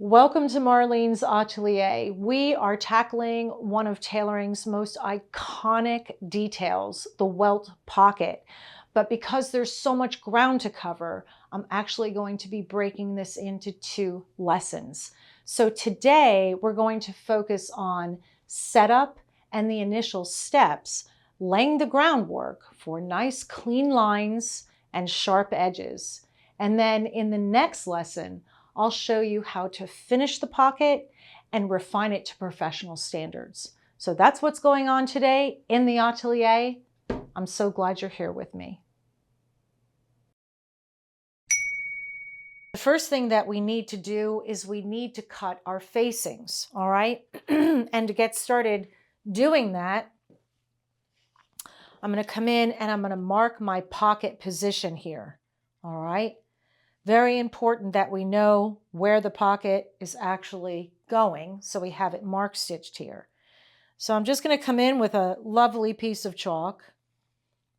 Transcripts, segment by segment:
Welcome to Marlene's Atelier. We are tackling one of tailoring's most iconic details, the welt pocket. But because there's so much ground to cover, I'm actually going to be breaking this into two lessons. So today we're going to focus on setup and the initial steps, laying the groundwork for nice clean lines and sharp edges. And then in the next lesson, I'll show you how to finish the pocket and refine it to professional standards. So that's what's going on today in the atelier. I'm so glad you're here with me. The first thing that we need to do is we need to cut our facings, all right? And to get started doing that, I'm going to come in and I'm going to mark my pocket position here, all right? Very important that we know where the pocket is actually going, so we have it mark stitched here. So I'm just going to come in with a lovely piece of chalk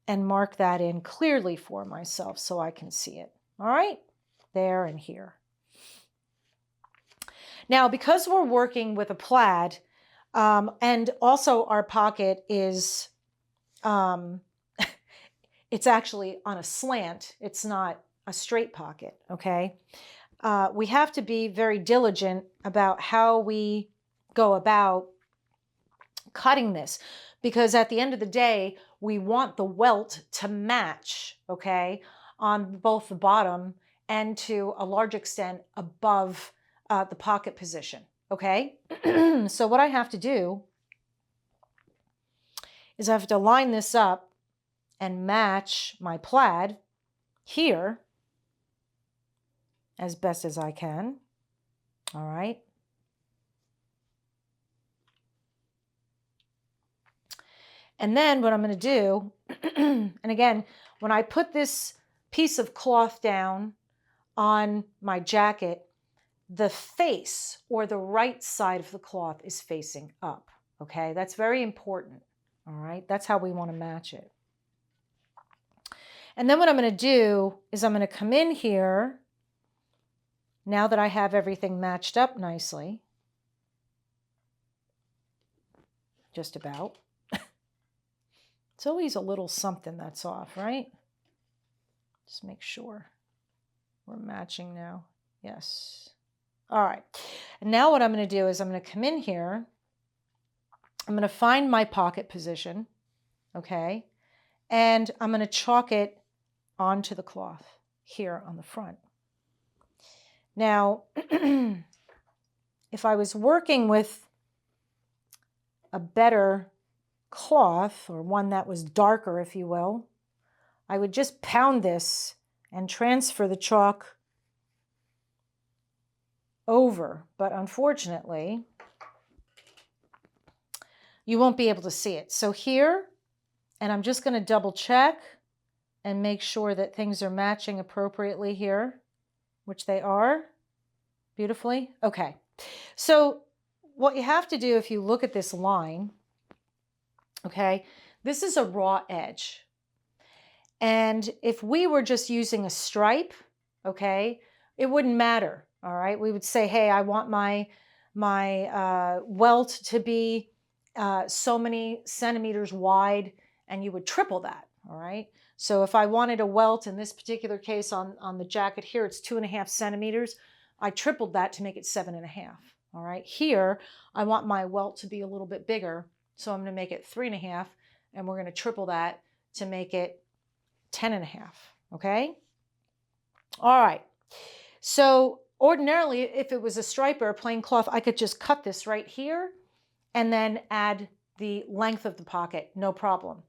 and mark that in clearly for myself so I can see it. All right, there and here. Now, because we're working with a plaid, and also our pocket is, it's actually on a slant. It's not a straight pocket, okay? We have to be very diligent about how we go about cutting this, because at the end of the day, we want the welt to match, okay, on both the bottom and to a large extent above the pocket position, okay? So what I have to do is I have to line this up and match my plaid here as best as I can. All right. And then what I'm going to do, and again, when I put this piece of cloth down on my jacket, the face or the right side of the cloth is facing up. Okay. That's very important. All right. That's how we want to match it. And then what I'm going to do is I'm going to come in here. Now that I have everything matched up nicely, just about. It's always a little something that's off, right? Just make sure we're matching now. Yes. All right. And now what I'm going to do is I'm going to come in here. I'm going to find my pocket position, okay? And I'm going to chalk it onto the cloth here on the front. Now, if I was working with a better cloth, or one that was darker, if you will, I would just pound this and transfer the chalk over. But unfortunately, you won't be able to see it. So here, and I'm just going to double check and make sure that things are matching appropriately here, which they are beautifully. Okay. So what you have to do if you look at this line, okay, this is a raw edge. And if we were just using a stripe, okay, it wouldn't matter, all right? We would say, hey, I want my welt to be so many centimeters wide, and you would triple that, all right? So if I wanted a welt, in this particular case on the jacket here, it's 2.5 centimeters. I tripled that to make it 7.5, all right? Here, I want my welt to be a little bit bigger, so I'm going to make it 3.5, and we're going to triple that to make it 10.5, okay? All right. So ordinarily, if it was a stripe or a plain cloth, I could just cut this right here and then add the length of the pocket, no problem.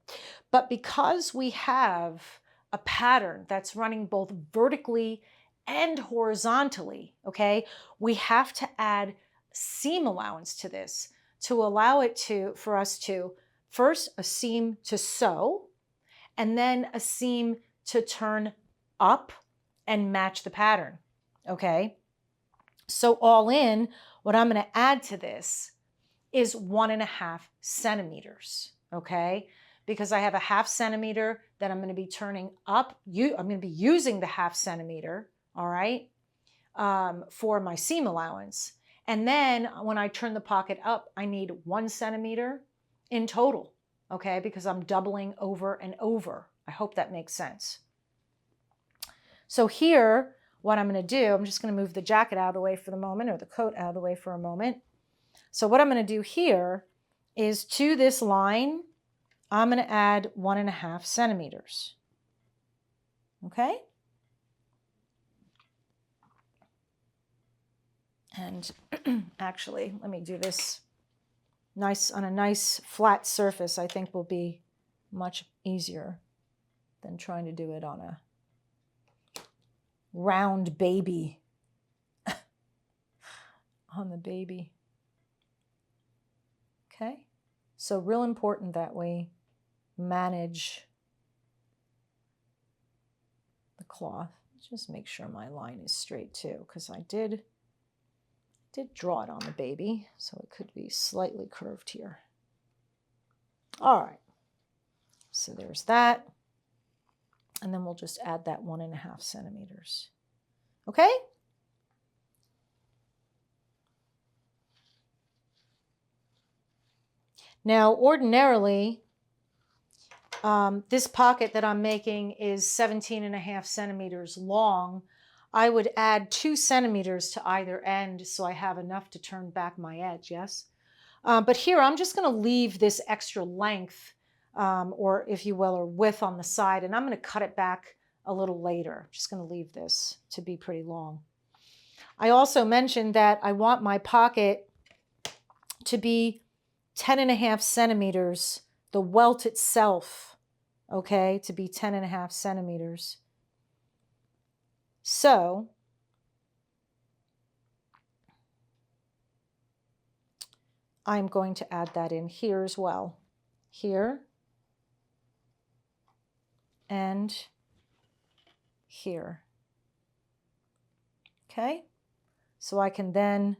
But because we have a pattern that's running both vertically and horizontally, okay, we have to add seam allowance to this to allow it for us to first a seam to sew, and then a seam to turn up and match the pattern, okay? So all in, what I'm going to add to this is 1.5 centimeters, okay? Because I have a 0.5 centimeter that I'm going to be turning up. I'm going to be using the 0.5 centimeter, all right? for my seam allowance. And then when I turn the pocket up, I need 1 centimeter in total, okay? Because I'm doubling over and over. I hope that makes sense. So here, what I'm going to do, I'm just going to move the jacket out of the way for the moment, or the coat out of the way for a moment. So what I'm going to do here is to this line, I'm going to add 1.5 centimeters. Okay? And actually, let me do this nice on a nice flat surface. I think will be much easier than trying to do it on a round baby. On the baby. Okay? So real important that we manage the cloth. Just make sure my line is straight too, because I did draw it on the baby, so it could be slightly curved here. All right, so there's that. And then we'll just add that 1.5 centimeters. Okay? Now, ordinarily, this pocket that I'm making is 17.5 centimeters long. I would add 2 centimeters to either end so I have enough to turn back my edge, yes? But here I'm just going to leave this extra length, or if you will, or width on the side, and I'm going to cut it back a little later. I'm just going to leave this to be pretty long. I also mentioned that I want my pocket to be 10.5 centimeters, the welt itself, okay, to be 10.5 centimeters. So I'm going to add that in here as well. Here and here. Okay, so I can then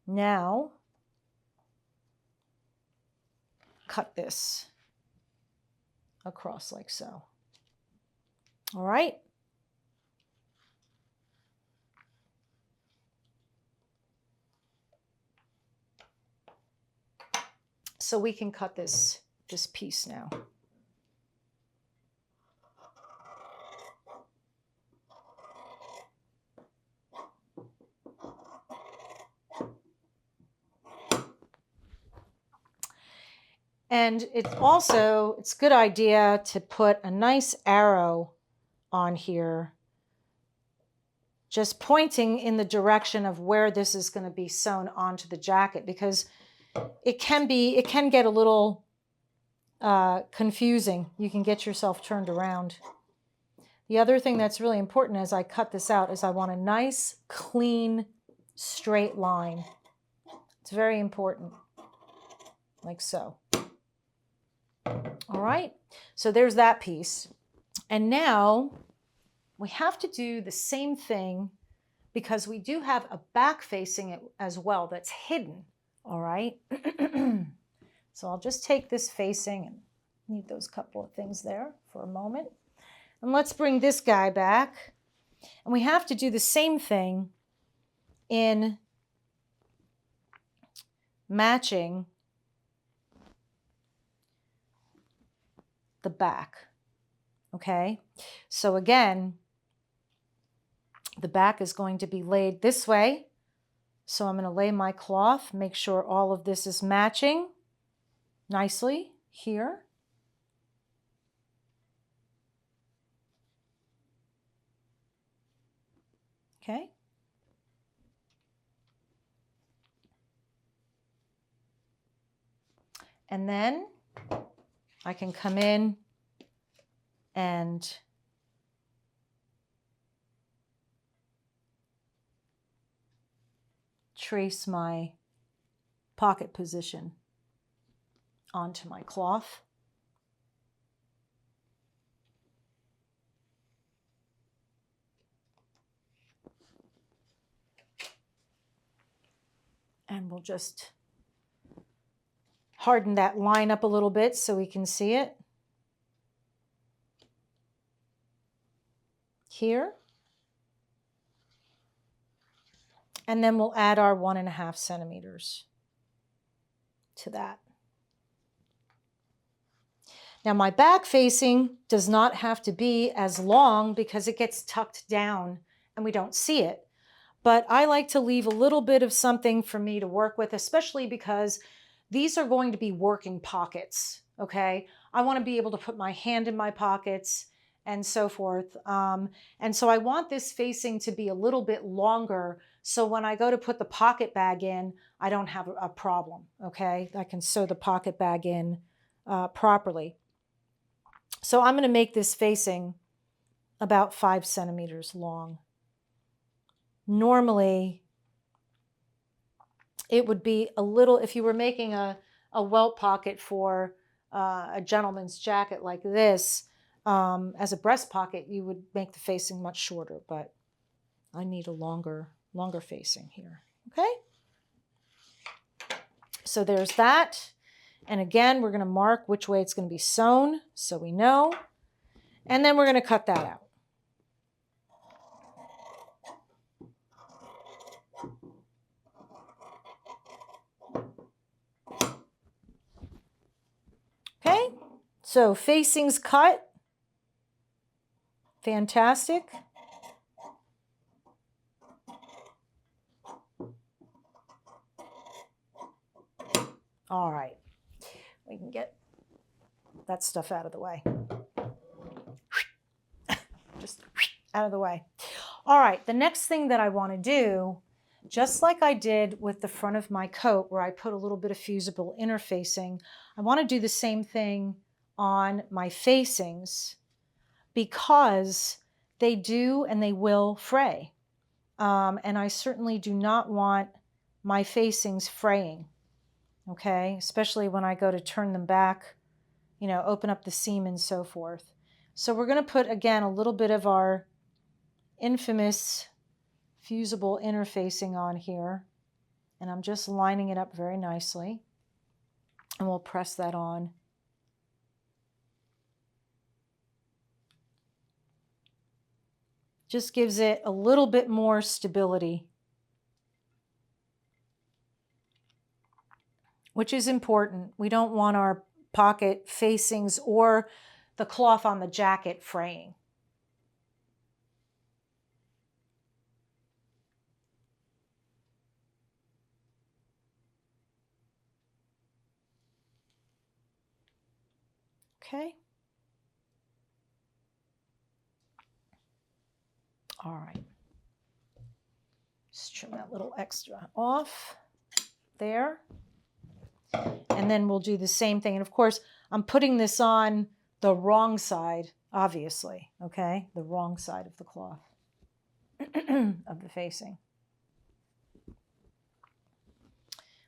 now cut this across like so. All right. So we can cut this piece now. And it's a good idea to put a nice arrow on here, just pointing in the direction of where this is going to be sewn onto the jacket, because it can get a little confusing. You can get yourself turned around. The other thing that's really important as I cut this out is I want a nice, clean, straight line. It's very important, like so. All right, so there's that piece. And now we have to do the same thing, because we do have a back facing it as well that's hidden. All right. So I'll just take this facing and need those couple of things there for a moment. And let's bring this guy back. And we have to do the same thing in matching the back. Okay. So again, the back is going to be laid this way. So I'm going to lay my cloth, make sure all of this is matching nicely here. Okay. And then I can come in and trace my pocket position onto my cloth. And we'll just harden that line up a little bit so we can see it. Here. And then we'll add our 1.5 centimeters to that. Now my back facing does not have to be as long because it gets tucked down and we don't see it. But I like to leave a little bit of something for me to work with, especially because these are going to be working pockets, okay? I want to be able to put my hand in my pockets and so forth. And so I want this facing to be a little bit longer so when I go to put the pocket bag in, I don't have a problem, okay? I can sew the pocket bag in properly. So I'm going to make this facing about 5 centimeters long. Normally, it would be a little, if you were making a welt pocket for a gentleman's jacket like this, as a breast pocket, you would make the facing much shorter, but I need a longer facing here, okay? So there's that. And again, we're going to mark which way it's going to be sewn so we know. And then we're going to cut that out. Okay, so facings cut. Fantastic. All right, we can get that stuff out of the way. Just out of the way. All right, the next thing that I want to do, just like I did with the front of my coat where I put a little bit of fusible interfacing, I want to do the same thing on my facings because they do and they will fray. And I certainly do not want my facings fraying, okay? Especially when I go to turn them back, you know, open up the seam and so forth. So we're going to put, again, a little bit of our infamous fusible interfacing on here. And I'm just lining it up very nicely. And we'll press that on. Just gives it a little bit more stability, which is important. We don't want our pocket facings or the cloth on the jacket fraying. Okay. All right. Just trim that little extra off there. And then we'll do the same thing. And of course, I'm putting this on the wrong side, obviously, okay? The wrong side of the cloth, of the facing.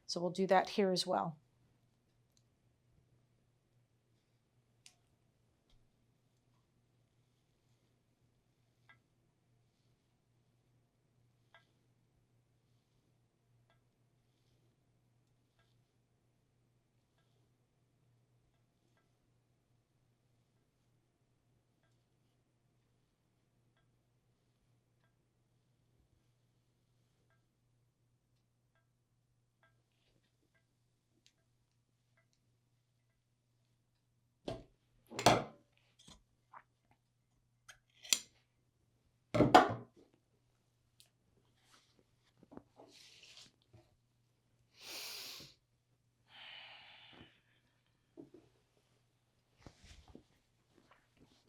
So we'll do that here as well.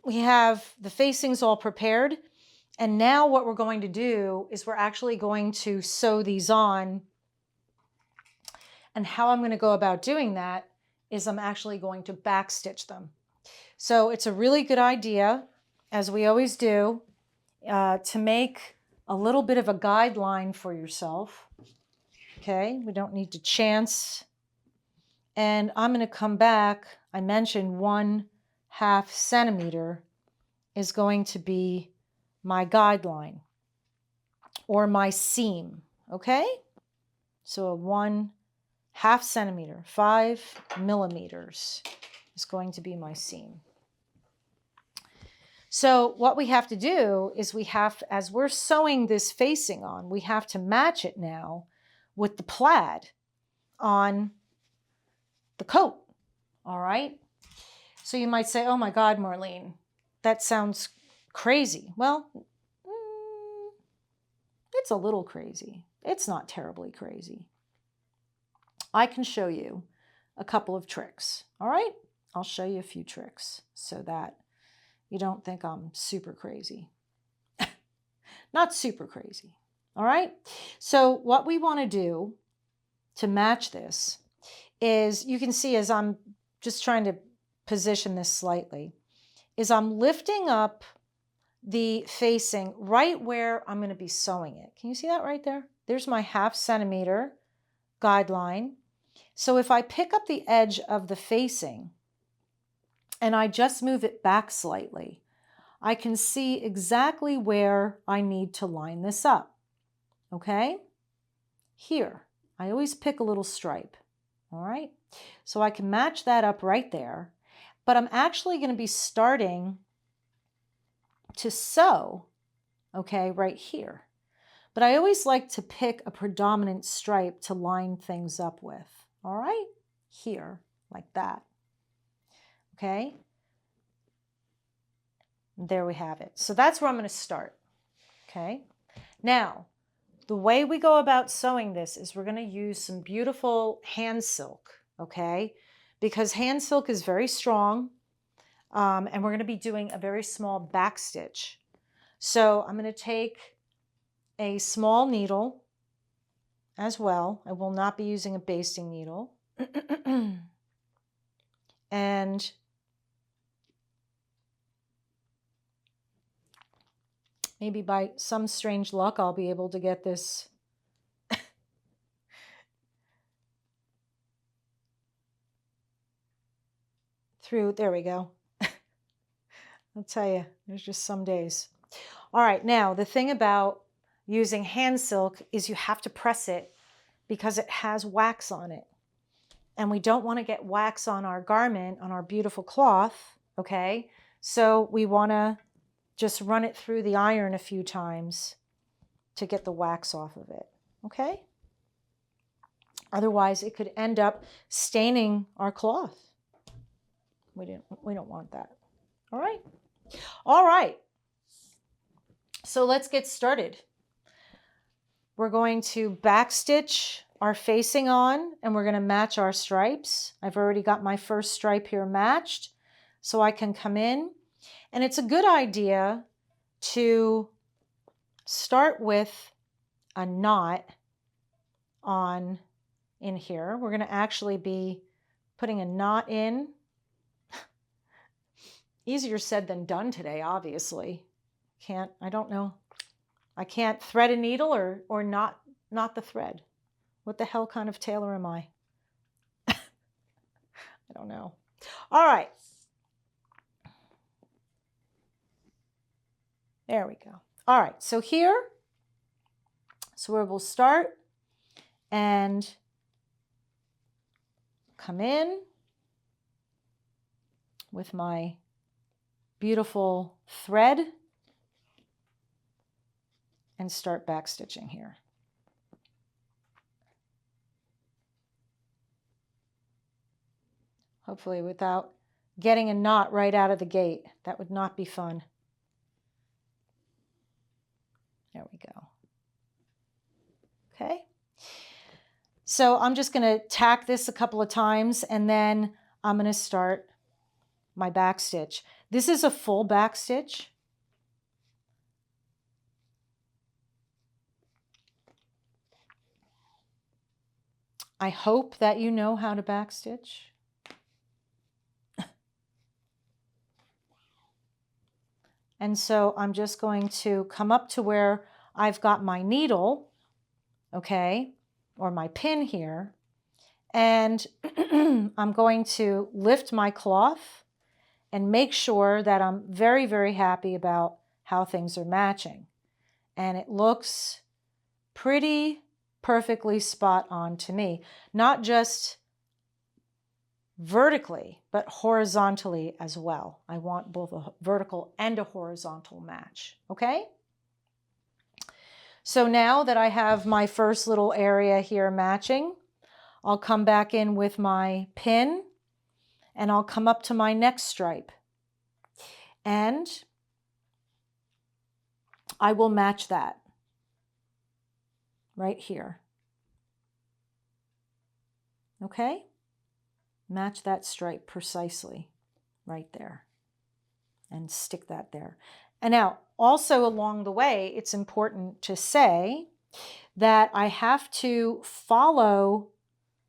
We have the facings all prepared. And now what we're going to do is we're actually going to sew these on. And how I'm going to go about doing that is I'm actually going to backstitch them. So it's a really good idea, as we always do, to make a little bit of a guideline for yourself. Okay, we don't need to chance. And I'm going to come back. I mentioned 1/2 centimeter is going to be my guideline or my seam. Okay, so a 1/2 centimeter, 5 millimeters is going to be my seam. So what we have to do is as we're sewing this facing on, we have to match it now with the plaid on the coat, all right? So you might say, oh my God, Marlene, that sounds crazy. Well, it's a little crazy. It's not terribly crazy. I can show you a couple of tricks, all right? I'll show you a few tricks so that you don't think I'm super crazy. Not super crazy, all right? So what we want to do to match this is, you can see as I'm just trying to position this slightly, is I'm lifting up the facing right where I'm going to be sewing it. Can you see that right there? There's my 1/2 centimeter guideline. So if I pick up the edge of the facing and I just move it back slightly, I can see exactly where I need to line this up. Okay? Here, I always pick a little stripe. All right? So I can match that up right there, but I'm actually going to be starting to sew, okay, right here. But I always like to pick a predominant stripe to line things up with. All right? Here, like that. Okay? There we have it. So that's where I'm going to start. Okay? Now, the way we go about sewing this is we're going to use some beautiful hand silk, okay? Because hand silk is very strong, and we're going to be doing a very small back stitch. So I'm going to take a small needle as well. I will not be using a basting needle. And maybe by some strange luck, I'll be able to get this through. There we go. I'll tell you, there's just some days. All right, now the thing about using hand silk is you have to press it because it has wax on it. And we don't want to get wax on our garment, on our beautiful cloth, okay? So we want to just run it through the iron a few times to get the wax off of it, okay? Otherwise, it could end up staining our cloth. We don't want that. All right? All right. So let's get started. We're going to backstitch our facing on, and we're going to match our stripes. I've already got my first stripe here matched, so I can come in. And it's a good idea to start with a knot on in here. We're going to actually be putting a knot in. Easier said than done today, obviously. I don't know. I can't thread a needle or not the thread. What the hell kind of tailor am I? I don't know. All right. There we go. All right, so here, so where we'll start and come in with my beautiful thread and start backstitching here. Hopefully without getting a knot right out of the gate. That would not be fun. There we go. Okay. So I'm just going to tack this a couple of times and then I'm going to start my back stitch. This is a full back stitch. I hope that you know how to back stitch. And so I'm just going to come up to where I've got my needle, okay, or my pin here, and I'm going to lift my cloth and make sure that I'm very, very happy about how things are matching. And it looks pretty perfectly spot on to me. Not just vertically, but horizontally as well. I want both a vertical and a horizontal match, okay? So now that I have my first little area here matching, I'll come back in with my pin and I'll come up to my next stripe and I will match that right here. Okay? Match that stripe precisely right there and stick that there. And now also along the way, it's important to say that I have to follow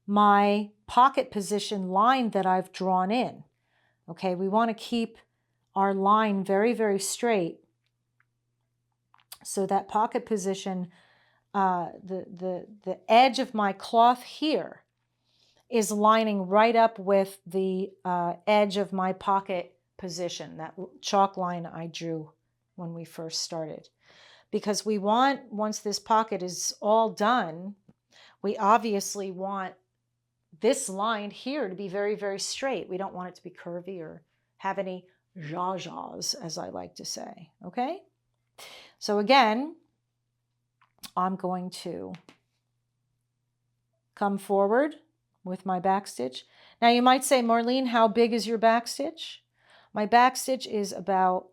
my pocket position line that I've drawn in. Okay, we want to keep our line very, very straight so that pocket position, the edge of my cloth here is lining right up with the edge of my pocket position, that chalk line I drew when we first started. Because we want, once this pocket is all done, we obviously want this line here to be very, very straight. We don't want it to be curvy or have any zha-zhas, as I like to say, okay? So again, I'm going to come forward with my back stitch. Now you might say, Marlene, how big is your back stitch? My back stitch is about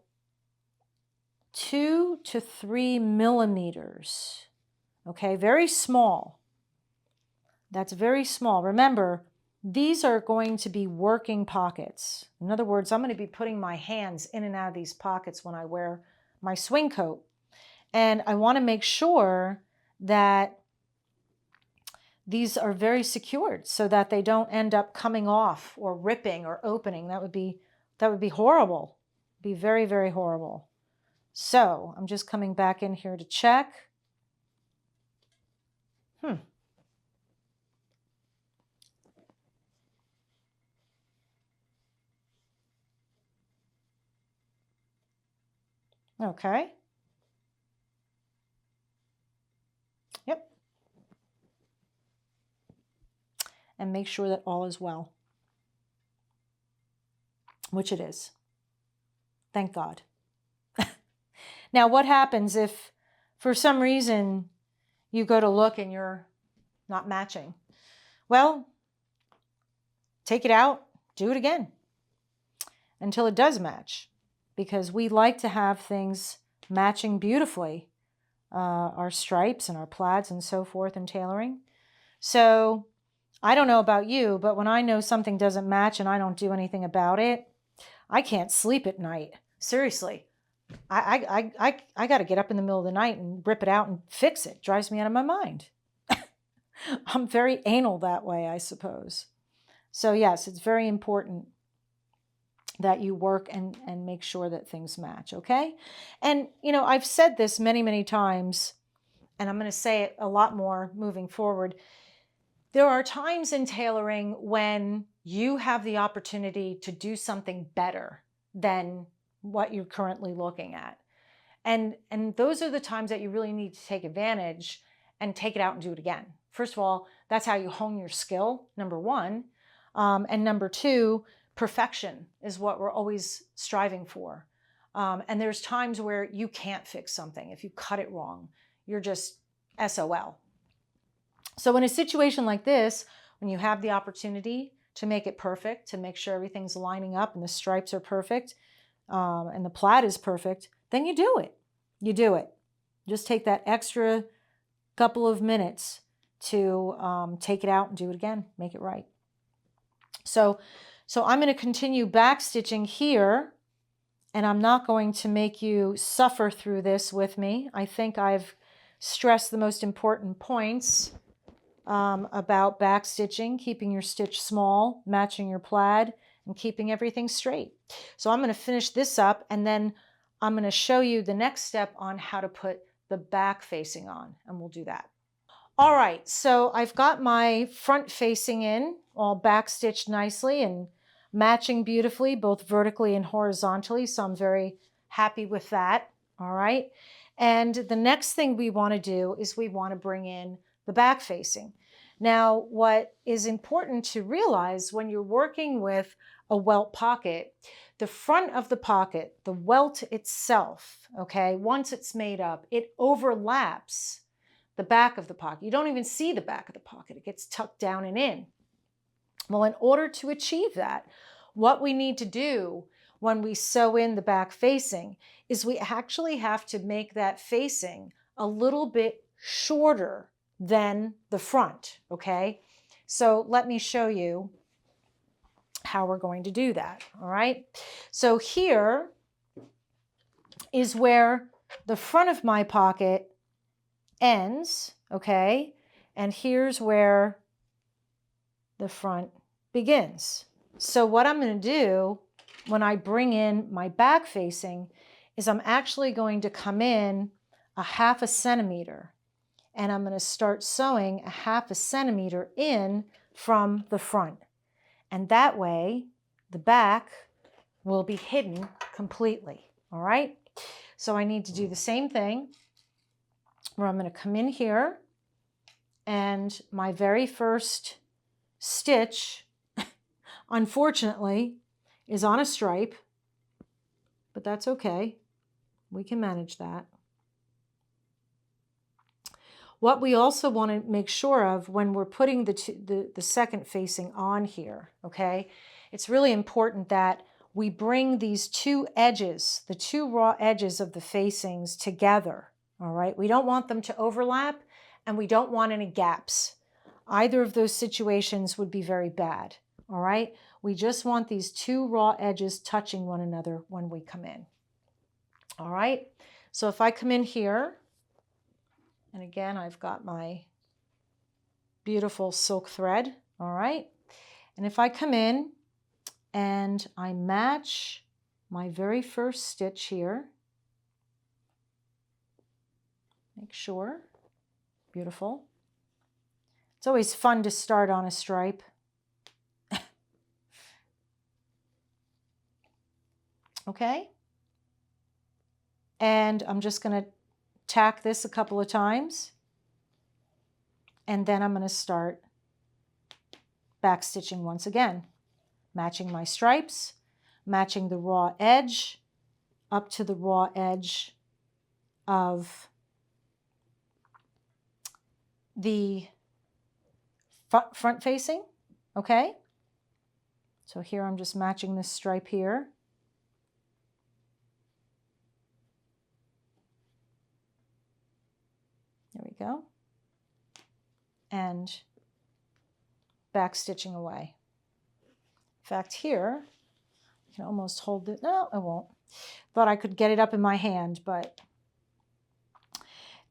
2 to 3 millimeters. Okay, very small. That's very small. Remember, these are going to be working pockets. In other words, I'm going to be putting my hands in and out of these pockets when I wear my swing coat. And I want to make sure that these are very secured so that they don't end up coming off or ripping or opening. That would be horrible. Be very, very horrible. So I'm just coming back in here to check. Okay. Yep. And make sure that all is well, which it is. Thank God. Now, what happens if for some reason you go to look and you're not matching? Well, take it out, do it again until it does match, because we like to have things matching beautifully, our stripes and our plaids and so forth in tailoring. So I don't know about you, but when I know something doesn't match and I don't do anything about it, I can't sleep at night. Seriously. I got to get up in the middle of the night and rip it out and fix it. Drives me out of my mind. I'm very anal that way, I suppose. So yes, it's very important that you work and make sure that things match, okay? And, you know, I've said this many, many times, and I'm going to say it a lot more moving forward. There are times in tailoring when you have the opportunity to do something better than what you're currently looking at. And those are the times that you really need to take advantage and take it out and do it again. First of all, that's how you hone your skill, number one. And number two, perfection is what we're always striving for. And there's times where you can't fix something. If you cut it wrong, you're just SOL. So in a situation like this, when you have the opportunity to make it perfect, to make sure everything's lining up and the stripes are perfect, and the plaid is perfect, then you do it. You do it. Just take that extra couple of minutes to take it out and do it again. Make it right. So I'm going to continue back stitching here, and I'm not going to make you suffer through this with me. I think I've stressed the most important points about back stitching, keeping your stitch small, matching your plaid, and keeping everything straight. So I'm going to finish this up, and then I'm going to show you the next step on how to put the back facing on, and we'll do that. All right, so I've got my front facing in, all back stitched nicely and matching beautifully, both vertically and horizontally, so I'm very happy with that. All right, and the next thing we want to do is we want to bring in the back facing. Now, what is important to realize when you're working with a welt pocket, the front of the pocket, the welt itself, okay, once it's made up, it overlaps the back of the pocket. You don't even see the back of the pocket. It gets tucked down and in. Well, in order to achieve that, what we need to do when we sew in the back facing is we actually have to make that facing a little bit shorter than the front, okay? So let me show you how we're going to do that, all right? So here is where the front of my pocket ends, okay? And here's where the front begins. So what I'm going to do when I bring in my back facing is I'm actually going to come in a 1/2 centimeter, and I'm going to start sewing a 1/2 centimeter in from the front. And that way the back will be hidden completely. All right. So I need to do the same thing where I'm going to come in here, and my very first stitch, unfortunately, is on a stripe, but that's okay. We can manage that. What we also want to make sure of when we're putting the second facing on here, okay, it's really important that we bring these two edges, the two raw edges of the facings together, all right? We don't want them to overlap, and we don't want any gaps. Either of those situations would be very bad, all right? We just want these two raw edges touching one another when we come in, all right? So if I come in here, and again, I've got my beautiful silk thread, all right? And if I come in and I match my very first stitch here, make sure, beautiful. It's always fun to start on a stripe. Okay? And I'm just going to tack this a couple of times, and then I'm going to start back stitching once again, matching my stripes, matching the raw edge up to the raw edge of the front facing, okay? So here I'm just matching this stripe here. There we go. And back stitching away. In fact, here, I can almost hold it. No, I won't. Thought I could get it up in my hand, but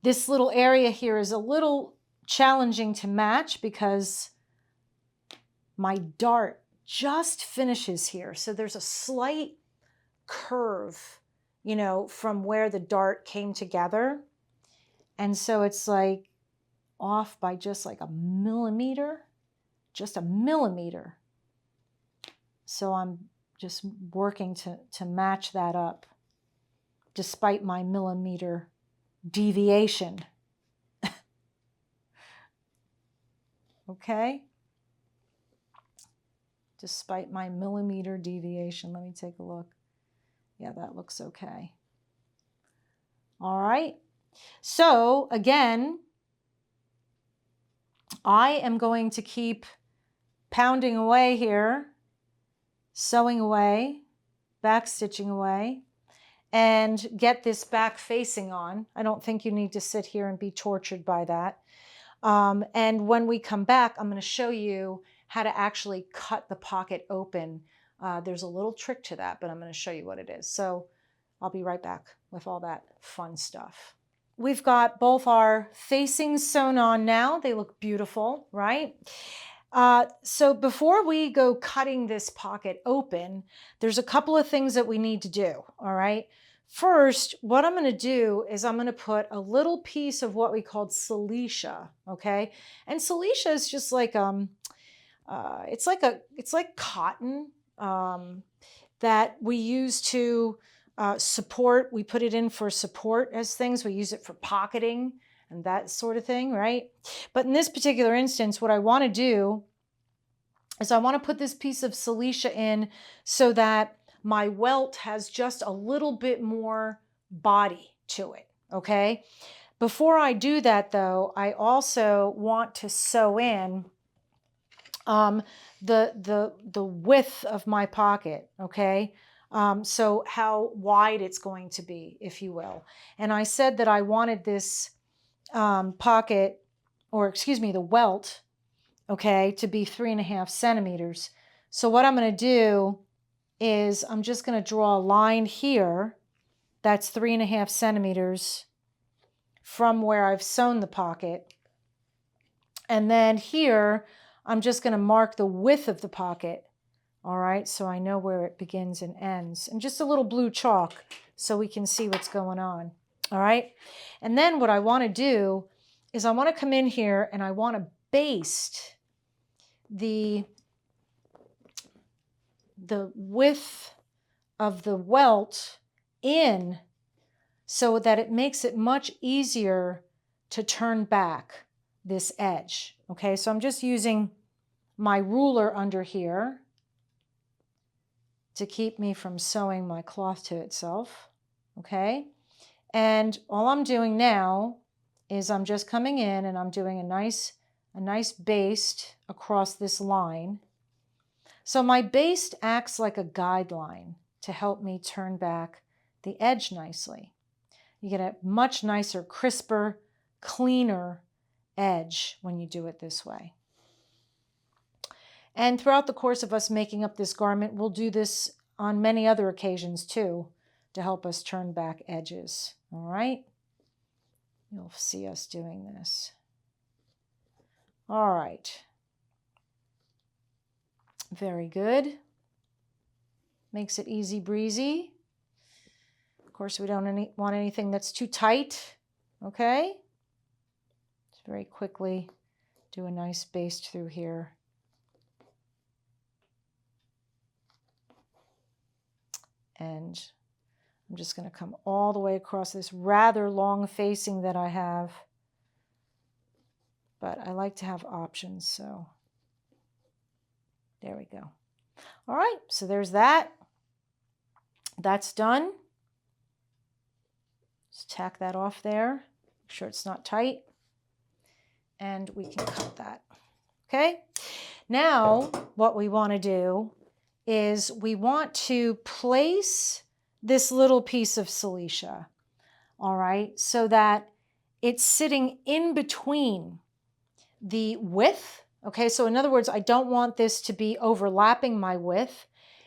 this little area here is a little challenging to match because my dart just finishes here. So there's a slight curve, you know, from where the dart came together. And so it's like off by just like a millimeter, just a millimeter. So I'm just working to match that up despite my millimeter deviation. Okay? Despite my millimeter deviation. Let me take a look. Yeah, that looks okay. All right. So again, I am going to keep pounding away here, sewing away, back stitching away, and get this back facing on. I don't think you need to sit here and be tortured by that. And when we come back, I'm going to show you how to actually cut the pocket open. There's a little trick to that, but I'm going to show you what it is. So I'll be right back with all that fun stuff. We've got both our facings sewn on now. They look beautiful, right? So before we go cutting this pocket open, there's a couple of things that we need to do, all right? First, what I'm going to do is I'm going to put a little piece of what we called silicea, okay? And silicea is just like it's like cotton that we use to support. We put it in for support as things. We use it for pocketing and that sort of thing, right? But in this particular instance, what I want to do is I want to put this piece of silicea in so that my welt has just a little bit more body to it, okay? Before I do that though, I also want to sew in the width of my pocket, okay? So how wide it's going to be, if you will. And I said that I wanted this pocket, or excuse me, the welt, okay, to be 3.5 centimeters. So what I'm going to do is I'm just going to draw a line here that's 3.5 centimeters from where I've sewn the pocket. And then here, I'm just going to mark the width of the pocket. All right, so I know where it begins and ends. And just a little blue chalk so we can see what's going on. All right, and then what I want to do is I want to come in here and I want to baste the width of the welt in so that it makes it much easier to turn back this edge. Okay, so I'm just using my ruler under here to keep me from sewing my cloth to itself. Okay, and all I'm doing now is I'm just coming in and I'm doing a nice baste across this line. So my baste acts like a guideline to help me turn back the edge nicely. You get a much nicer, crisper, cleaner edge when you do it this way. And throughout the course of us making up this garment, we'll do this on many other occasions too to help us turn back edges. All right? You'll see us doing this. All right. Very good. Makes it easy breezy. Of course, we don't want anything that's too tight. Okay? Just very quickly do a nice baste through here. And I'm just going to come all the way across this rather long facing that I have. But I like to have options, so there we go. All right, so there's that. That's done. Just tack that off there. Make sure it's not tight. And we can cut that. Okay? Now, what we want to do is we want to place this little piece of silicea, all right, so that it's sitting in between the width. Okay, so in other words, I don't want this to be overlapping my width,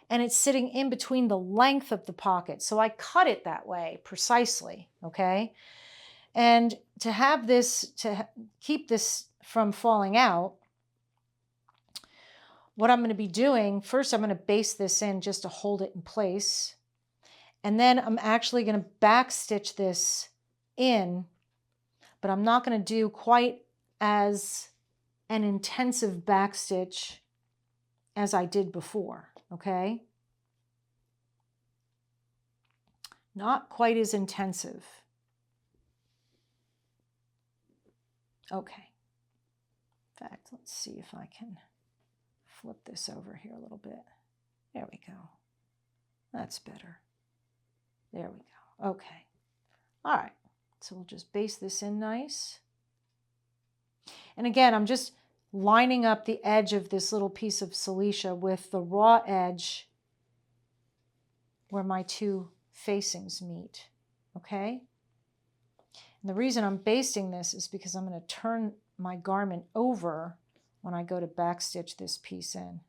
and it's sitting in between the length of the pocket. So I cut it that way precisely, okay? And to have this, to keep this from falling out, what I'm going to be doing, first I'm going to baste this in just to hold it in place. And then I'm actually going to back stitch this in, but I'm not going to do quite as an intensive back stitch as I did before, okay? Not quite as intensive. Okay. In fact, let's see if I can flip this over here a little bit. There we go. That's better. There we go. Okay. All right. So we'll just baste this in nice. And again, I'm just lining up the edge of this little piece of silicea with the raw edge where my two facings meet. Okay? And the reason I'm basting this is because I'm going to turn my garment over when I go to backstitch this piece in.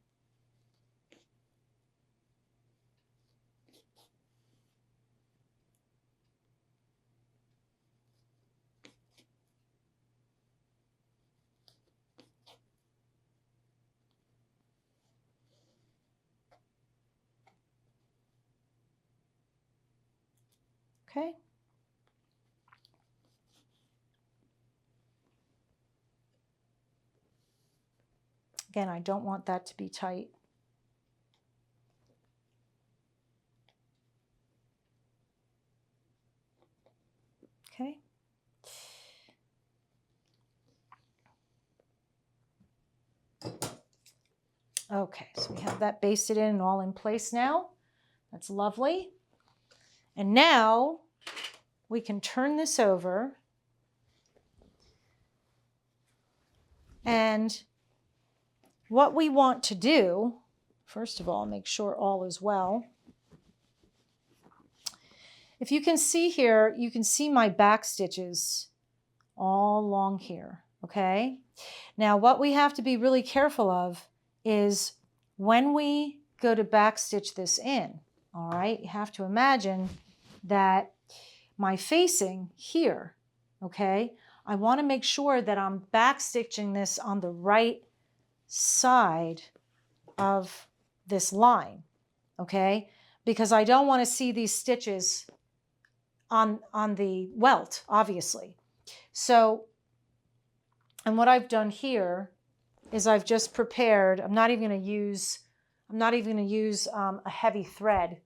Okay? Again, I don't want that to be tight. Okay. Okay, so we have that basted in and all in place now. That's lovely. And now we can turn this over, and what we want to do, first of all, make sure all is well. If you can see here, you can see my back stitches all along here, okay? Now what we have to be really careful of is when we go to back stitch this in, all right? You have to imagine that my facing here, okay? I want to make sure that I'm back stitching this on the right side of this line, okay? Because I don't want to see these stitches on the welt, obviously. So, and what I've done here is I've just prepared, I'm not even going to use a heavy thread.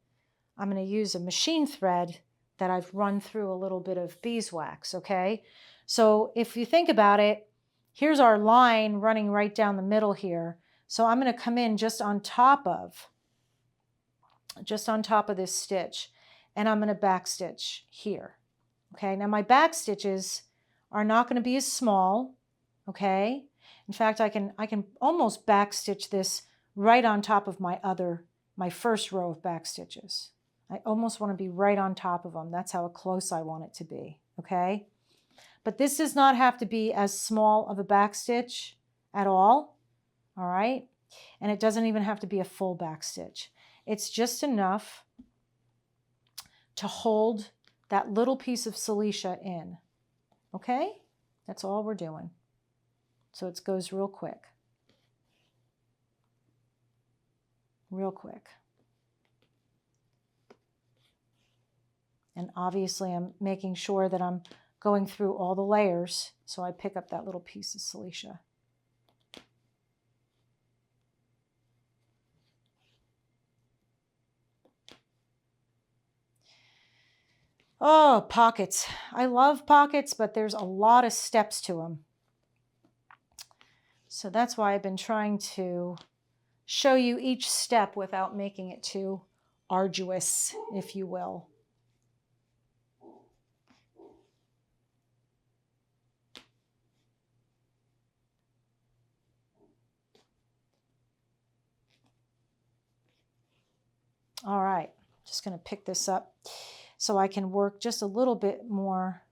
I'm going to use a machine thread that I've run through a little bit of beeswax, okay? So if you think about it, here's our line running right down the middle here. So I'm going to come in just on top of this stitch, and I'm going to back stitch here. Okay, now my back stitches are not going to be as small, okay? In fact, I can almost back stitch this right on top of my first row of back stitches. I almost want to be right on top of them. That's how close I want it to be, okay? But this does not have to be as small of a back stitch at all right? And it doesn't even have to be a full back stitch. It's just enough to hold that little piece of silicea in, okay? That's all we're doing. So it goes real quick. Real quick. And obviously I'm making sure that I'm going through all the layers, so I pick up that little piece of silicea. Oh, pockets. I love pockets, but there's a lot of steps to them. So that's why I've been trying to show you each step without making it too arduous, if you will. All right, just going to pick this up so I can work just a little bit more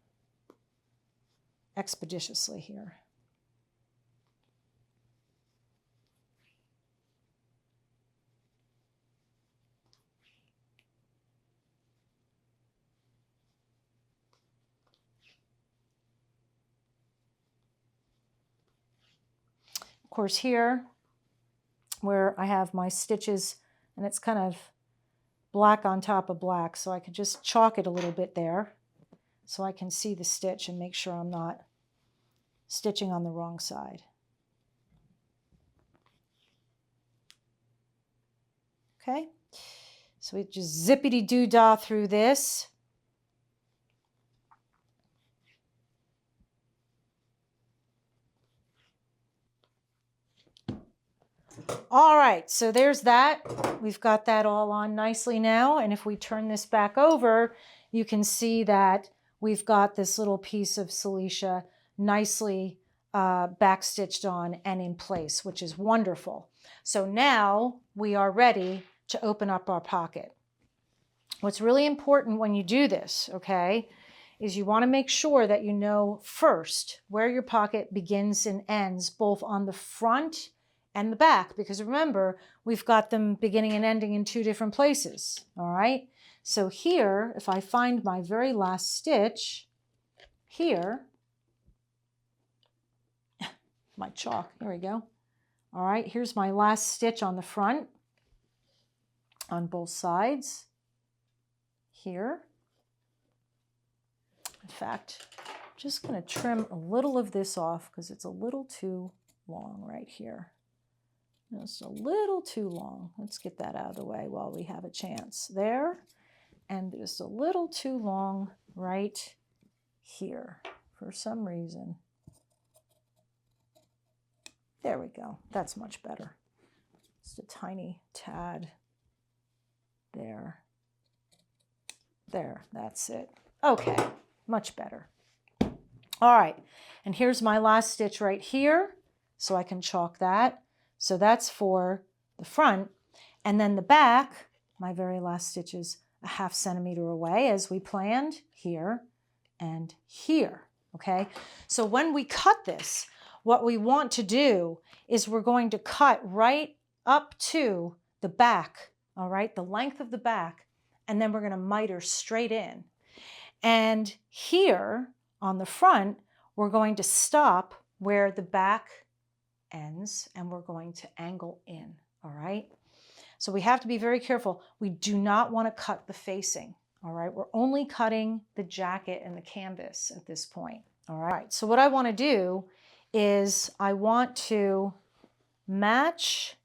expeditiously here. Of course, here where I have my stitches and it's kind of black on top of black, so I could just chalk it a little bit there so I can see the stitch and make sure I'm not stitching on the wrong side. Okay, so we just zippity-doo-dah through this. All right, so there's that. We've got that all on nicely now, and if we turn this back over, you can see that we've got this little piece of silicea nicely backstitched on and in place, which is wonderful. So now we are ready to open up our pocket. What's really important when you do this, okay, is you want to make sure that you know first where your pocket begins and ends, both on the front and the back, because remember, we've got them beginning and ending in two different places, all right? So here, if I find my very last stitch, here, my chalk, here we go. All right, here's my last stitch on the front, on both sides, here. In fact, I'm just gonna trim a little of this off because it's a little too long right here. Just a little too long. Let's get that out of the way while we have a chance. There, and just a little too long right here for some reason. There we go. That's much better. Just a tiny tad there. There, that's it. Okay, much better. All right, and here's my last stitch right here, so I can chalk that. So that's for the front. And then the back, my very last stitch is a 1/2 centimeter away as we planned, here and here, okay? So when we cut this, what we want to do is we're going to cut right up to the back, all right, the length of the back, and then we're going to miter straight in. And here on the front, we're going to stop where the back ends and we're going to angle in, all right? So we have to be very careful. We do not want to cut the facing, all right? We're only cutting the jacket and the canvas at this point, all right? So what I want to do is I want to match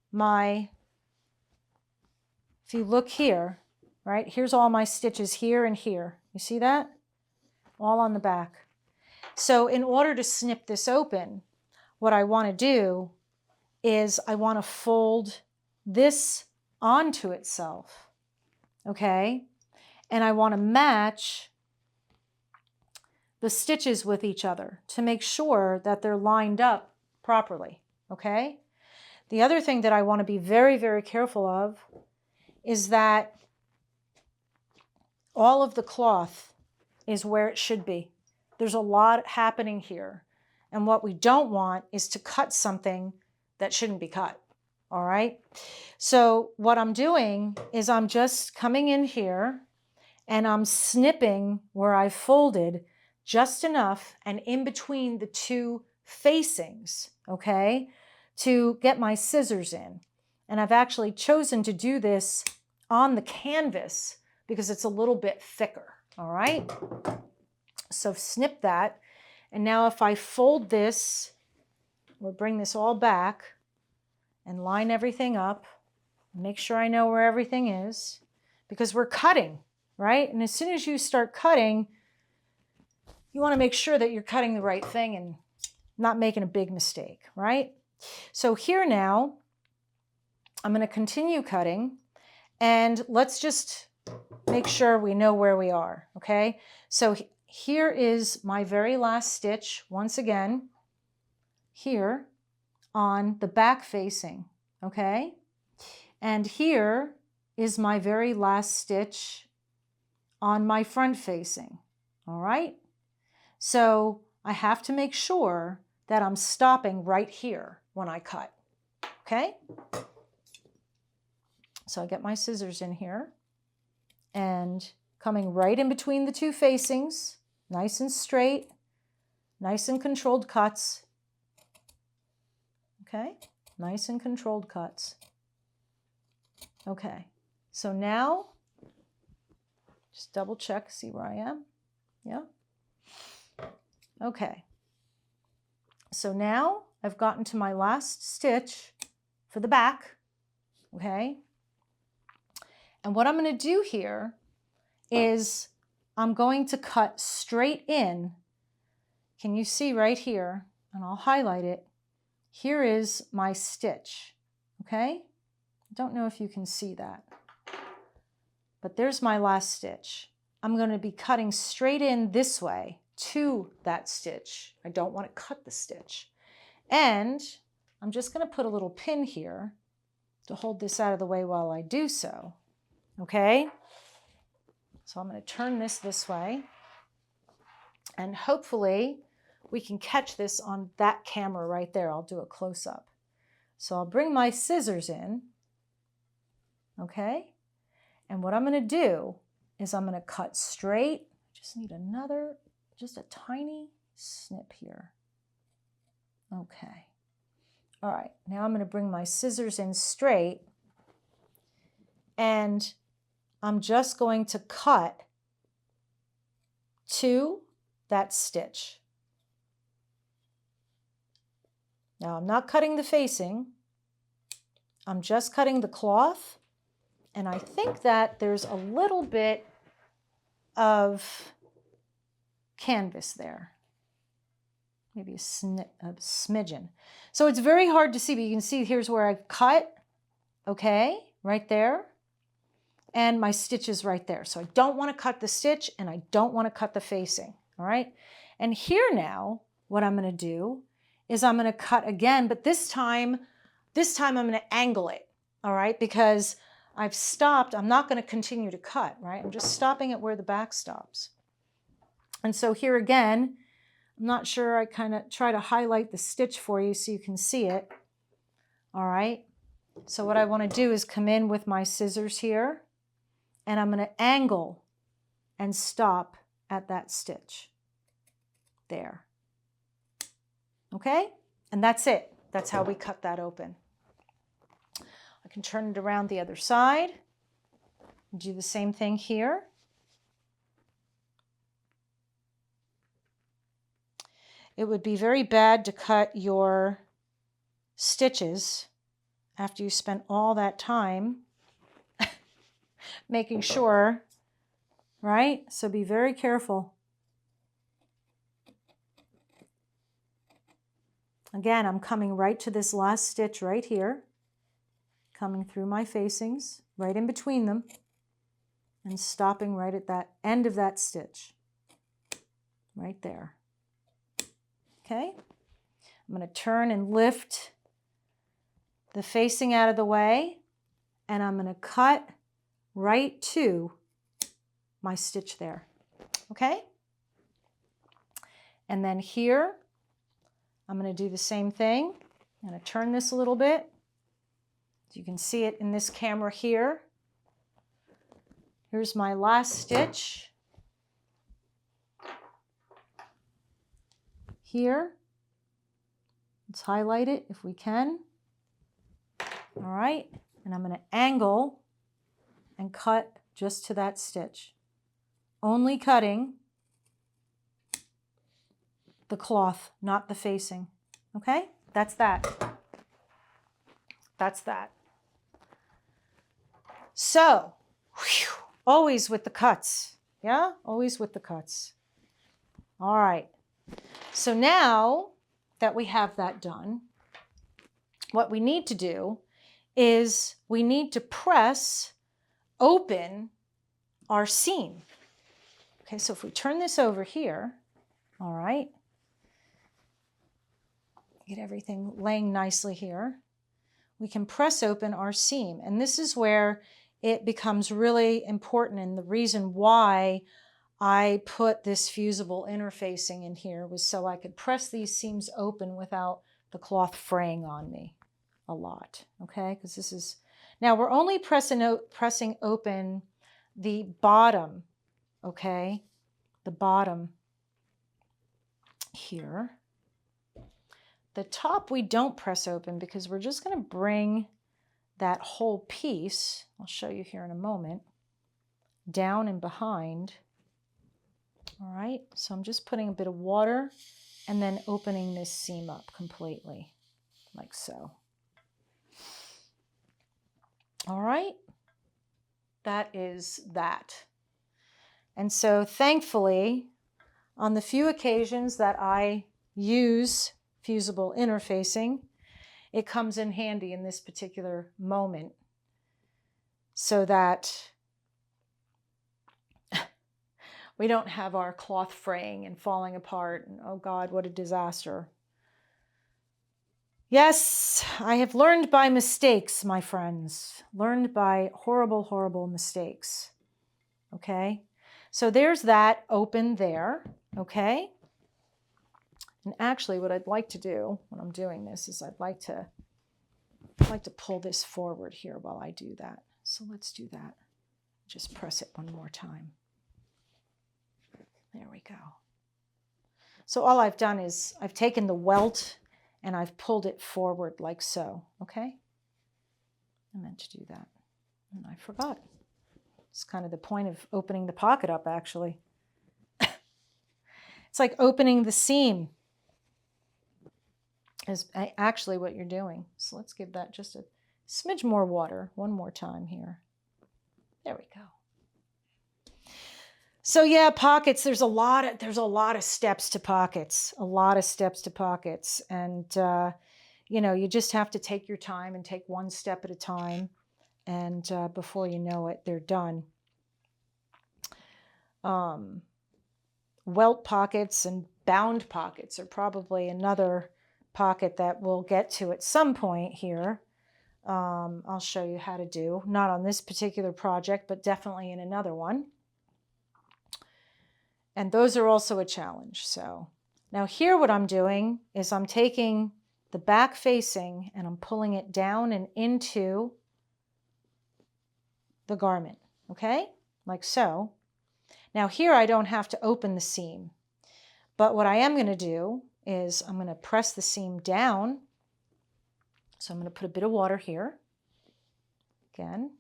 my, if you look here, right, here's all my stitches here and here. You see that? All on the back. So in order to snip this open, what I want to do is I want to fold this onto itself, okay? And I want to match the stitches with each other to make sure that they're lined up properly, okay? The other thing that I want to be very, very careful of is that all of the cloth is where it should be. There's a lot happening here. And what we don't want is to cut something that shouldn't be cut, all right? So what I'm doing is I'm just coming in here and I'm snipping where I folded just enough and in between the two facings, okay, to get my scissors in. And I've actually chosen to do this on the canvas because it's a little bit thicker, all right? So snip that. And now if I fold this, or bring this all back and line everything up, make sure I know where everything is, because we're cutting, right? And as soon as you start cutting, you want to make sure that you're cutting the right thing and not making a big mistake, right? So here now, I'm going to continue cutting, and let's just make sure we know where we are, okay? So here is my very last stitch, once again, here on the back facing, okay? And here is my very last stitch on my front facing, all right? So I have to make sure that I'm stopping right here when I cut, okay? So I get my scissors in here and coming right in between the two facings, nice and straight, nice and controlled cuts, okay? Nice and controlled cuts. Okay, so now, just double check, see where I am. Yeah. Okay. So now I've gotten to my last stitch for the back, okay? And what I'm going to do here is I'm going to cut straight in. Can you see right here? And I'll highlight it. Here is my stitch, okay? I don't know if you can see that, but there's my last stitch. I'm going to be cutting straight in this way to that stitch. I don't want to cut the stitch. And I'm just going to put a little pin here to hold this out of the way while I do so, okay? So I'm going to turn this way, and hopefully we can catch this on that camera right there. I'll do a close-up. So I'll bring my scissors in, okay? And what I'm going to do is I'm going to cut straight. I just need just a tiny snip here. Okay. All right, now I'm going to bring my scissors in straight, and I'm just going to cut to that stitch. Now I'm not cutting the facing, I'm just cutting the cloth, and I think that there's a little bit of canvas there. maybe a smidgen. So it's very hard to see, but you can see here's where I've cut, okay, right there. And my stitch is right there. So I don't want to cut the stitch and I don't want to cut the facing, all right? And here now, what I'm going to do is I'm going to cut again, but this time I'm going to angle it, all right? Because I've stopped, I'm not going to continue to cut, right? I'm just stopping it where the back stops. And so here again, I'm not sure, I kind of try to highlight the stitch for you so you can see it, all right? So what I want to do is come in with my scissors here, and I'm going to angle and stop at that stitch there. Okay? And that's it. That's how we cut that open. I can turn it around the other side. Do the same thing here. It would be very bad to cut your stitches after you spent all that time making sure, right? So be very careful. Again, I'm coming right to this last stitch right here, coming through my facings, right in between them, and stopping right at that end of that stitch, right there. Okay? I'm going to turn and lift the facing out of the way, and I'm going to cut right to my stitch there. Okay? And then here, I'm going to do the same thing. I'm going to turn this a little bit. You can see it in this camera here. Here's my last stitch. Here. Let's highlight it if we can. All right. And I'm going to angle and cut just to that stitch. Only cutting the cloth, not the facing. Okay? That's that. That's that. So, whew, always with the cuts. Yeah? Always with the cuts. All right. So now that we have that done, what we need to do is we need to press open our seam. Okay, so if we turn this over here, all right, get everything laying nicely here, we can press open our seam. And this is where it becomes really important, and the reason why I put this fusible interfacing in here was so I could press these seams open without the cloth fraying on me a lot, okay? Because this is, now we're only pressing open the bottom, okay? The bottom here. The top we don't press open because we're just going to bring that whole piece, I'll show you here in a moment, down and behind. All right, so I'm just putting a bit of water and then opening this seam up completely, like so. All right, that is that. And so thankfully, on the few occasions that I use fusible interfacing, it comes in handy in this particular moment so that we don't have our cloth fraying and falling apart and oh God, what a disaster. Yes, I have learned by mistakes, my friends. Learned by horrible, horrible mistakes. Okay? So there's that open there, okay? And actually what I'd like to do when I'm doing this is I'd like to pull this forward here while I do that. So let's do that. Just press it one more time. There we go. So all I've done is I've taken the welt and I've pulled it forward like so, okay? I meant to do that and I forgot. It's kind of the point of opening the pocket up, actually. It's like opening the seam is actually what you're doing. So let's give that just a smidge more water one more time here. There we go. So yeah, pockets, there's a lot of steps to pockets, And, you know, you just have to take your time and take one step at a time. And before you know it, they're done. Welt pockets and bound pockets are probably another pocket that we'll get to at some point here. I'll show you how to do, not on this particular project, but definitely in another one. And those are also a challenge. So now here what I'm doing is I'm taking the back facing and I'm pulling it down and into the garment, okay? Like so. Now here I don't have to open the seam, but what I am going to do is I'm going to press the seam down. So I'm going to put a bit of water here again.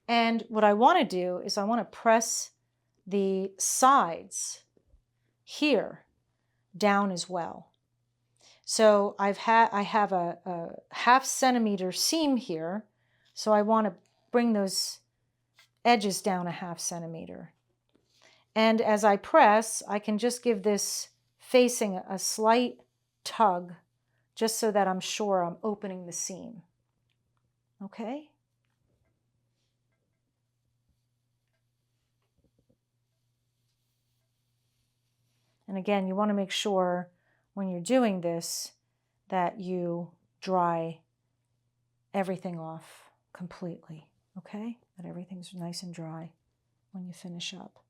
And what I want to do is I want to press the sides here down as well. So I have a 1/2 centimeter seam here. So I want to bring those edges down a 1/2 centimeter. And as I press, I can just give this facing a slight tug just so that I'm sure I'm opening the seam. Okay? And again, you want to make sure when you're doing this that you dry everything off completely, okay? That everything's nice and dry when you finish up.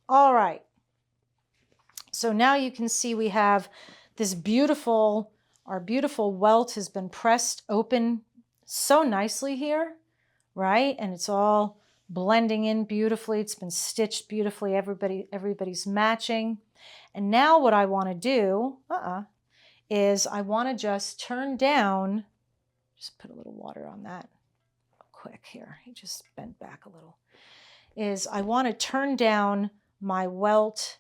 All right. So now you can see we have this beautiful, our beautiful welt has been pressed open so nicely here, right? And it's all blending in beautifully. It's been stitched beautifully. Everybody's matching. And now what I want to do is I want to just turn down, just put a little water on that real quick here. He just bent back a little. Is I want to turn down my welt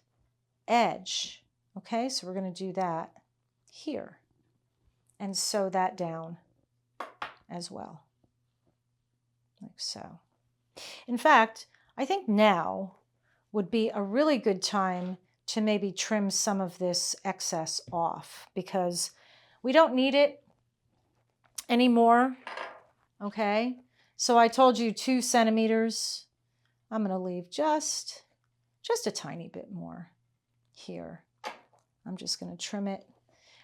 edge. Okay, so we're going to do that here and sew that down as well, like so. In fact, I think now would be a really good time to maybe trim some of this excess off because we don't need it anymore, okay? So I told you 2 centimeters. I'm going to leave just a tiny bit more here. I'm just going to trim it.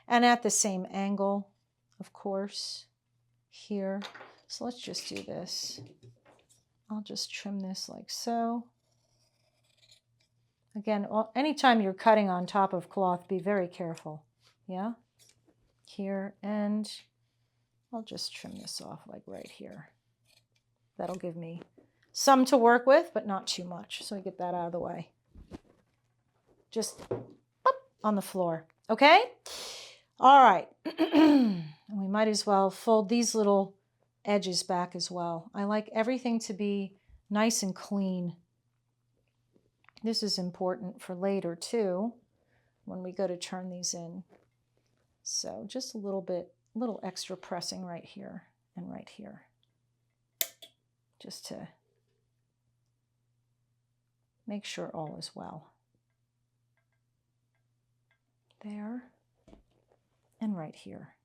And at the same angle, of course, here. So let's just do this. I'll just trim this like so. Again, anytime you're cutting on top of cloth, be very careful. Yeah? Here, and I'll just trim this off like right here. That'll give me some to work with, but not too much. So I get that out of the way. Just on the floor. Okay? All right. And we might as well fold these little edges back as well. I like everything to be nice and clean. This is important for later too, when we go to turn these in. So just a little extra pressing right here and right here, just to make sure all is well. There and right here.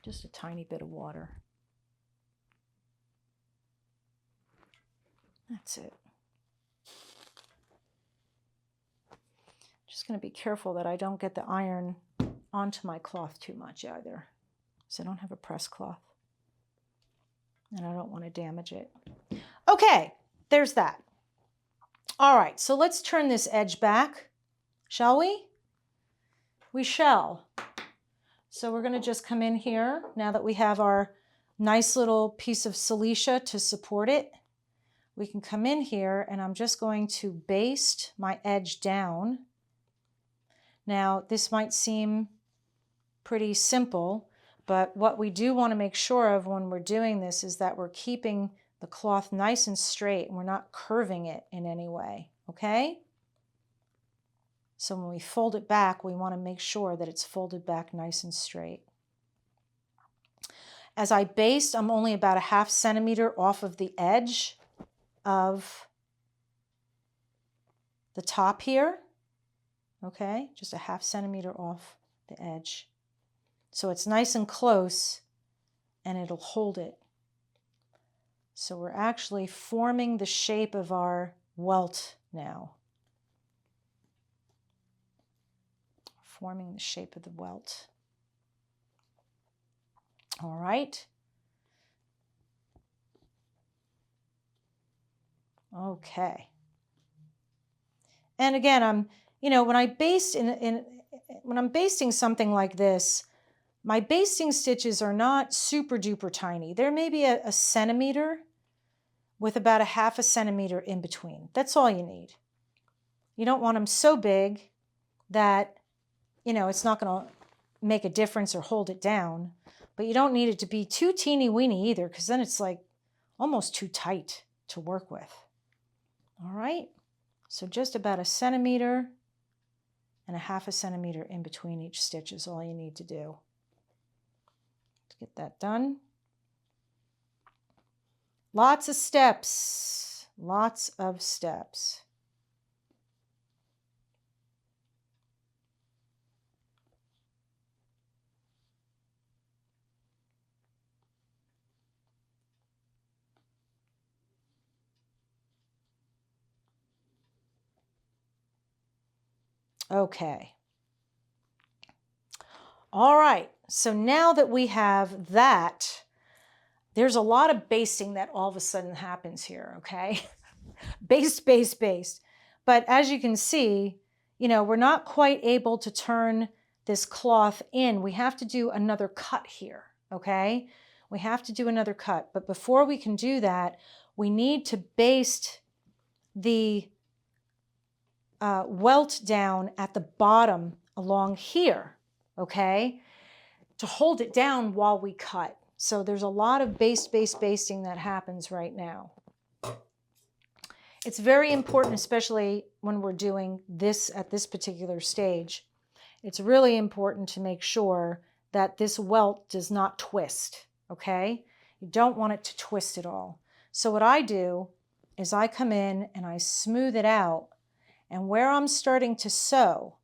Just a tiny bit of water. That's it. Just going to be careful that I don't get the iron onto my cloth too much either, because I don't have a press cloth and I don't want to damage it. Okay, there's that. All right, so let's turn this edge back, shall we? We shall. So we're going to just come in here now that we have our nice little piece of silesia to support it. We can come in here and I'm just going to baste my edge down. Now this might seem pretty simple, but what we do want to make sure of when we're doing this is that we're keeping the cloth nice and straight and we're not curving it in any way, okay? So when we fold it back, we want to make sure that it's folded back nice and straight. As I baste, I'm only about a ½ centimeter off of the edge of the top here, okay? Just a ½ centimeter off the edge. So it's nice and close and it'll hold it. So we're actually forming the shape of our welt now. Forming the shape of the welt. All right. Okay. And again, when I baste when I'm basting something like this, my basting stitches are not super duper tiny. They're maybe a centimeter with about a ½ centimeter in between. That's all you need. You don't want them so big that, it's not going to make a difference or hold it down, but you don't need it to be too teeny weeny either, because then it's like almost too tight to work with. All right. So just about a centimeter and a ½ centimeter in between each stitch is all you need to do. To get that done. Lots of steps. Lots of steps. Okay. All right, so now that we have that, there's a lot of basting that all of a sudden happens here, okay? Baste, baste, baste. But as you can see, we're not quite able to turn this cloth in. We have to do another cut here, okay? We have to do another cut. But before we can do that, we need to baste the welt down at the bottom along here, okay, to hold it down while we cut. So there's a lot of basting that happens right now. It's very important, especially when we're doing this at this particular stage. It's really important to make sure that this welt does not twist, okay? You don't want it to twist at all. So what I do is I come in and I smooth it out. And where I'm starting to sew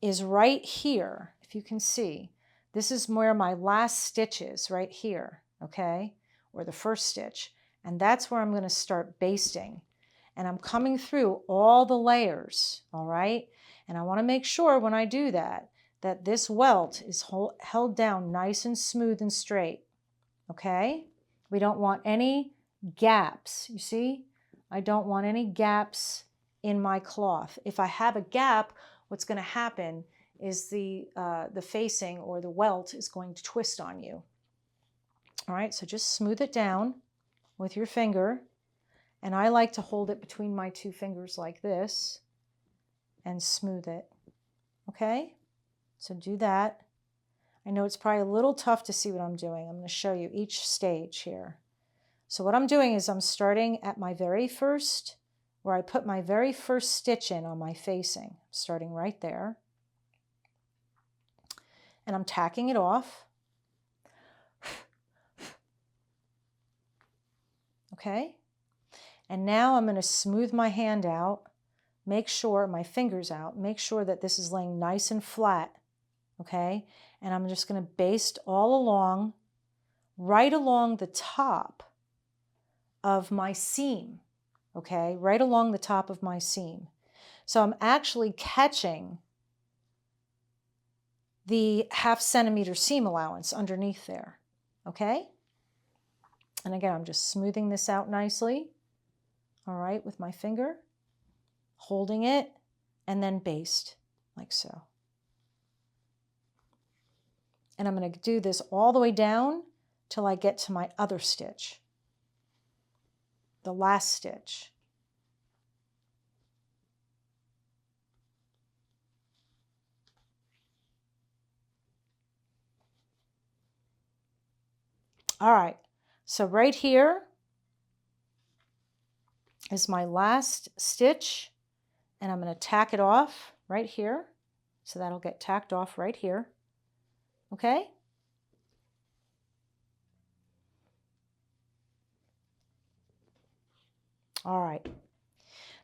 is right here, if you can see. This is where my last stitch is, right here, okay? Or the first stitch. And that's where I'm going to start basting. And I'm coming through all the layers, all right? And I want to make sure when I do that, that this welt is held down nice and smooth and straight, okay? We don't want any gaps, you see? I don't want any gaps in my cloth. If I have a gap, what's going to happen is the facing or the welt is going to twist on you. All right, so just smooth it down with your finger. And I like to hold it between my two fingers like this and smooth it. Okay, so do that. I know it's probably a little tough to see what I'm doing. I'm going to show you each stage here. So what I'm doing is I'm starting at my very first, where I put my very first stitch in on my facing, starting right there. And I'm tacking it off. Okay. And now I'm going to smooth my hand out, make sure, my fingers out, make sure that this is laying nice and flat. Okay. And I'm just going to baste all along, right along the top of my seam. Okay, right along the top of my seam. So I'm actually catching the ½ centimeter seam allowance underneath there. Okay? And again, I'm just smoothing this out nicely. All right, with my finger. holding it, and then baste like so. And I'm going to do this all the way down till I get to my other stitch, the last stitch. All right, so right here is my last stitch, and I'm going to tack it off right here. So that'll get tacked off right here. Okay? All right.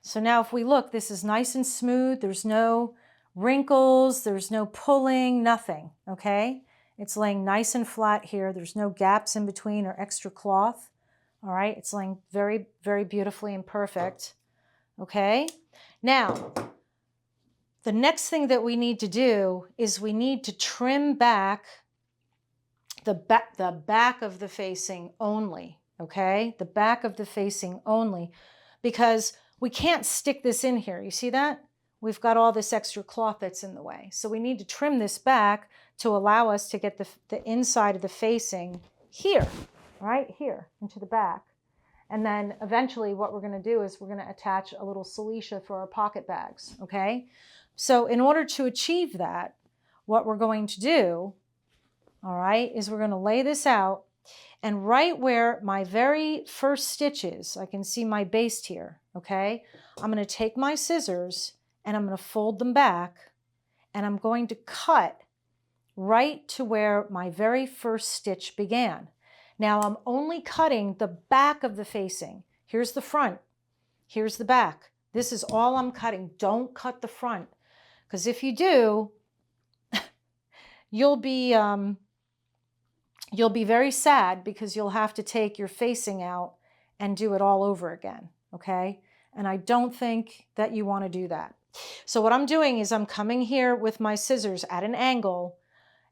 So now if we look, this is nice and smooth. There's no wrinkles, there's no pulling, nothing, okay? It's laying nice and flat here. There's no gaps in between or extra cloth. All right, it's laying very, very beautifully and perfect, okay? Now, the next thing that we need to do is we need to trim back the back of the facing only, okay? The back of the facing only, because we can't stick this in here. You see that? We've got all this extra cloth that's in the way. So we need to trim this back to allow us to get the inside of the facing here, right here into the back. And then eventually what we're going to do is we're going to attach a little Cilicia for our pocket bags, okay? So in order to achieve that, what we're going to do, all right, is we're going to lay this out, and right where my very first stitch is, I can see my baste here, okay? I'm going to take my scissors and I'm going to fold them back, and I'm going to cut right to where my very first stitch began. Now I'm only cutting the back of the facing. Here's the front, here's the back. This is all I'm cutting. Don't cut the front, because if you do, you'll be very sad, because you'll have to take your facing out and do it all over again, okay? And I don't think that you want to do that. So what I'm doing is I'm coming here with my scissors at an angle,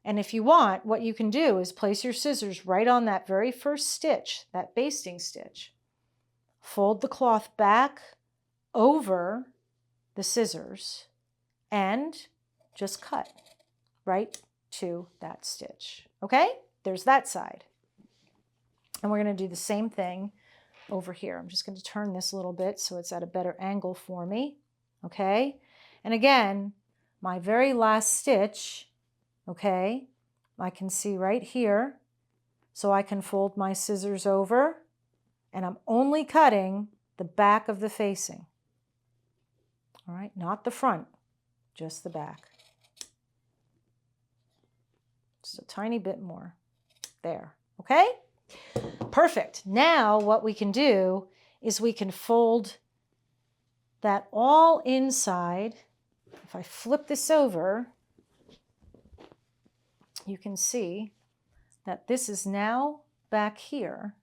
and if you want, what you can do is place your scissors right on that very first stitch, that basting stitch. Fold the cloth back over the scissors and just cut right to that stitch, okay? There's that side. And we're going to do the same thing over here. I'm just going to turn this a little bit so it's at a better angle for me, okay? And again, my very last stitch, okay, I can see right here, so I can fold my scissors over, and I'm only cutting the back of the facing, all right, not the front, just the back. Just a tiny bit more there, okay? Perfect. Now what we can do is we can fold that all inside. If I flip this over, you can see that this is now back here,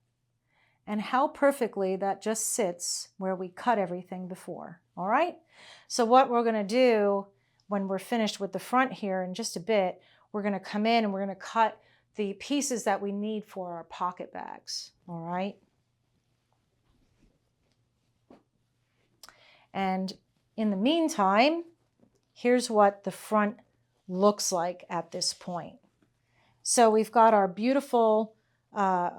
and how perfectly that just sits where we cut everything before, all right? So what we're going to do when we're finished with the front here in just a bit, we're going to come in and we're going to cut the pieces that we need for our pocket bags, all right? And in the meantime, here's what the front looks like at this point. So we've got our beautiful welt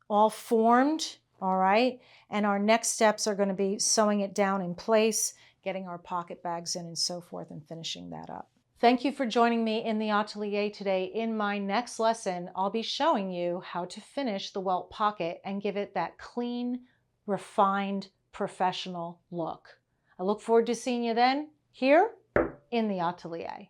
all formed, all right? And our next steps are going to be sewing it down in place, getting our pocket bags in and so forth, and finishing that up. Thank you for joining me in the atelier today. In my next lesson, I'll be showing you how to finish the welt pocket and give it that clean, refined, professional look. I look forward to seeing you then here in the atelier.